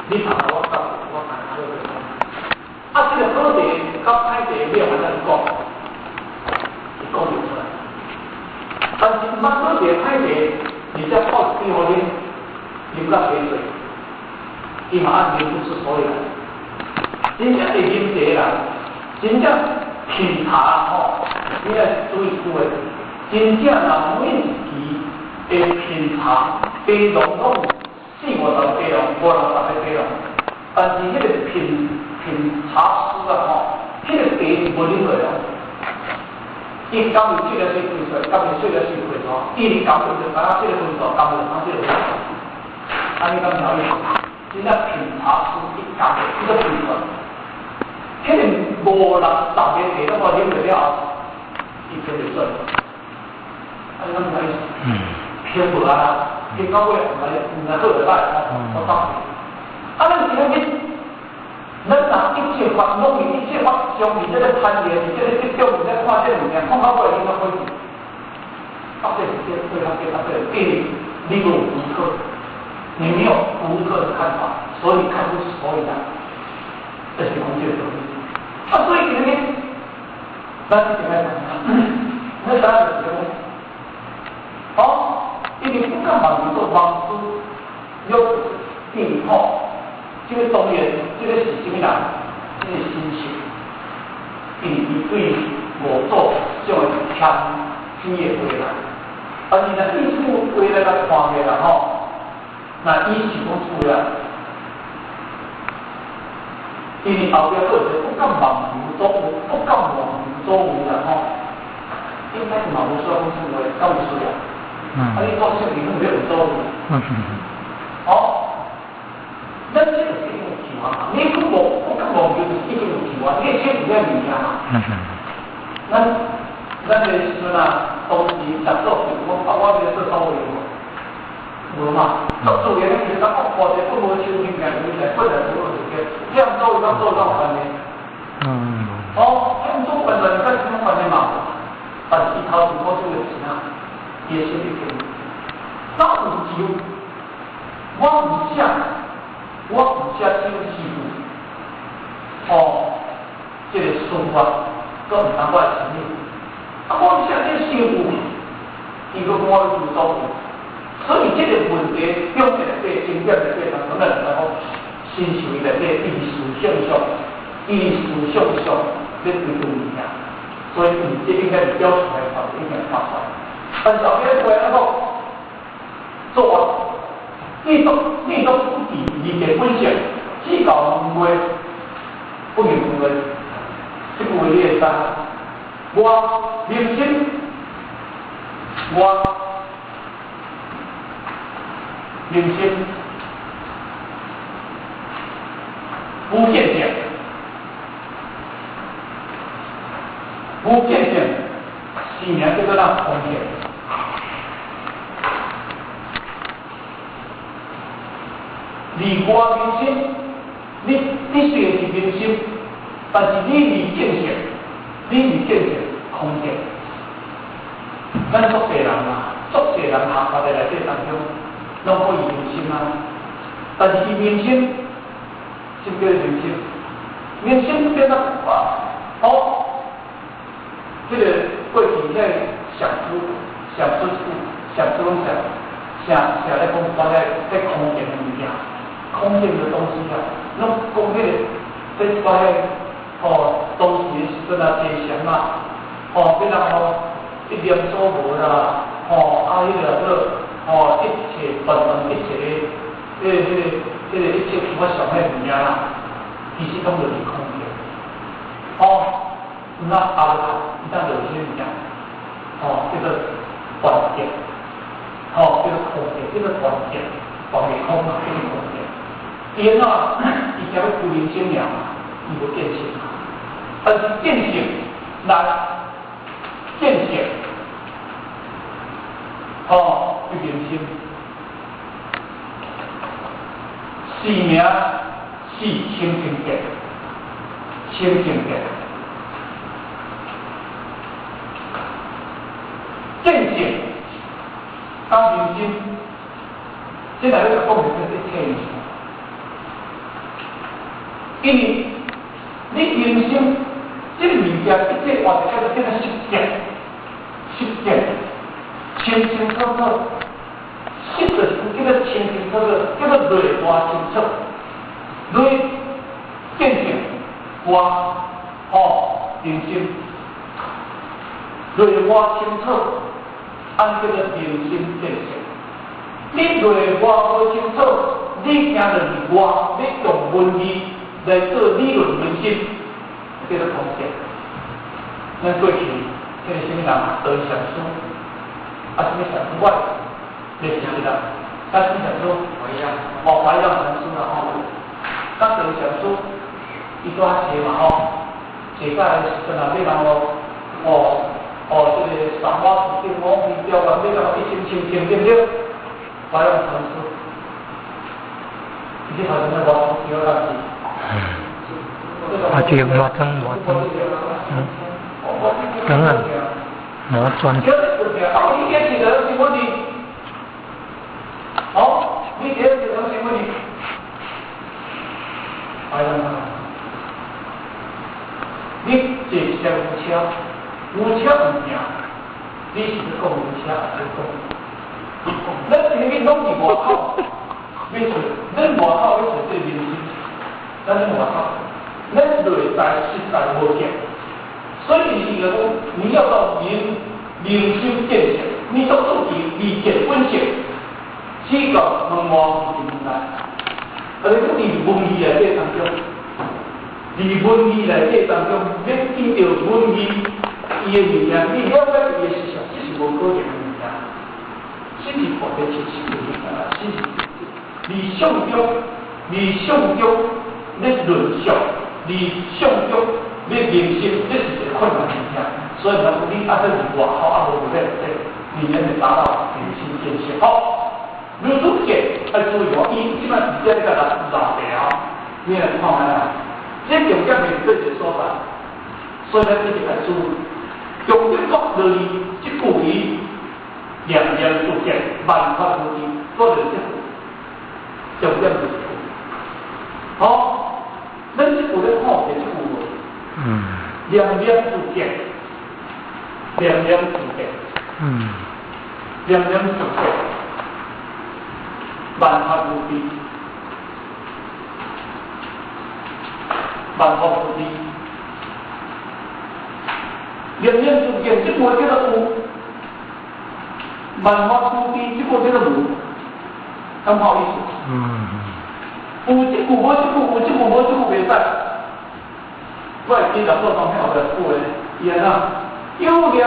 你谈我讲，我谈好个。啊，这个好地甲歹地了，安怎讲？伊讲不出来。但是毋捌好地歹地，你再泡水互啉，啉甲水水，伊嘛按啉不出所以来。真正会啉茶人，真正品茶吼，你要注意注意。真正若每一期会品茶，杯容拢40-50个杯容，50-60个杯容。但是迄个品茶师啊吼，迄个茶是无啉落咯。伊甘有这个水开出来，甘有这个水开出来，伊甘有就敢这个分数，甘有就这个分数。安尼敢了解？真正品茶师一甘这个分数，迄个50-60个茶拢我啉落了，伊就袂准。安尼敢了解？偏无啊，偏到尾唔来好就歹，我讲。啊，咱今日，咱若一切法拢是一切法上面这个攀岩，这个这种在看这物件，看到尾应该开始，到这时间对他对他对，你有独特，你没有独特的看法，所以看不出所以然，这是空间的东西。啊，所以今天，咱是怎么讲？那当然是什么？好，因为不干嘛做王师，有定好。这个当然，这个是什么人？这个心情，伊对我做这种天的回来，而且呢，艺术回来来看的啦吼，那伊是讲出来，因为后边或者不敢妄图作为，不敢妄图作为啦吼，应该是嘛无说讲出来，敢有需要？啊，你做事情没有作为，好。咱这个是一种提法嘛，你不敢忘就是一种提法，你先不要物件嘛。咱个时阵啊，当时十做我这个做稍微无嘛，做嘢其实咱或者不无修行嘅，你来不能做嘅，这样做到关键。哦，这样做本来在什么关键嘛？但是一头是我做的钱啊，也是一种，那有就我唔想。我有写这个师傅，这个书法，都唔当我的成立。啊，我写这个师傅，伊个我有做，所以这个问题用在对经验的对上，可能然后新受的对艺术上，这对重要。所以你这应该是标出来的，应该发出来。但是后面过来那个做完。你都不敌你的危险，只搞误会，不明误会，这个为劣势。我明心，无见解，是名叫做那空见。离我明心，你虽然是明心，但是你离见性，空见。咱足侪人啊，下发在内底当中，拢可以明心啊。但是明心，什么叫明心？明心变得这个过去在想出来讲，我在空间的物件。空间的东西啊，那讲迄个，这把当时的时阵啊，吉祥啊，比如一念所无啦，迄个一切本一切的，一切其他上的物件啦，其实拢就是空间。那后头伊当有些物件，叫做关键，叫做空间，叫做关键，关键空嘛，叫做空间。伊啊，伊才要固定性了嘛，伊无变性。但是变性来变性，就变性。是名是清净界，变性当明心，现在要讲的是这个。因为你人生这个物件，一切话就叫做实践，清清楚楚，实就是叫做清清楚楚，叫做内外清楚，内见性，外人生，内外清楚，按叫做人生见性。你内外无清楚，你行入外，你用文字来做理论人生，叫做空见。咱过去这个什么人得上书，什么上书外，类似的，什么上书？怀让上书啦咱得上书，伊拄写嘛写在时阵啊，你人这个三花四顶王皮雕啊，你人一千对，怀让上书，你好像在王皮雕那是。这个我真当然，我专。你点起来有什么问题？你点起来有什么问题？你坐车有车唔行，你是讲有车还是讲？咱前面拢是外口，要做，咱外口要做这人生，咱外口，咱内在实在无见。所以你要到人生见性，你要自己理解分析，这个门外是难。而且伫文字内底当中，伫文字内底当中，要见到文字伊的物件，你了解伊的思想，这是无可能的物件。心是活得清晰的物件，心是理想中要论述，理想中。你人生这是一个困难的物件，所以呢，你这是外口无在里面就达到人生见性。如此见，注意伊即摆是这个老调，你来看下啦。这重点是对一个所在，所以呢，你就来注意。重点讲落去，即句语念念不见，万法无天，嗰就是这句。重点就是这句。咱即句咧看的即句话。念念不见，念念不见，念念不见，万法无边，万法无边，念念不见，这个叫做有；万法无边，这个叫做无，咁好意思？有这句无这句，有这句无这句袂使。我会记得做当票的句咧，伊安怎？有量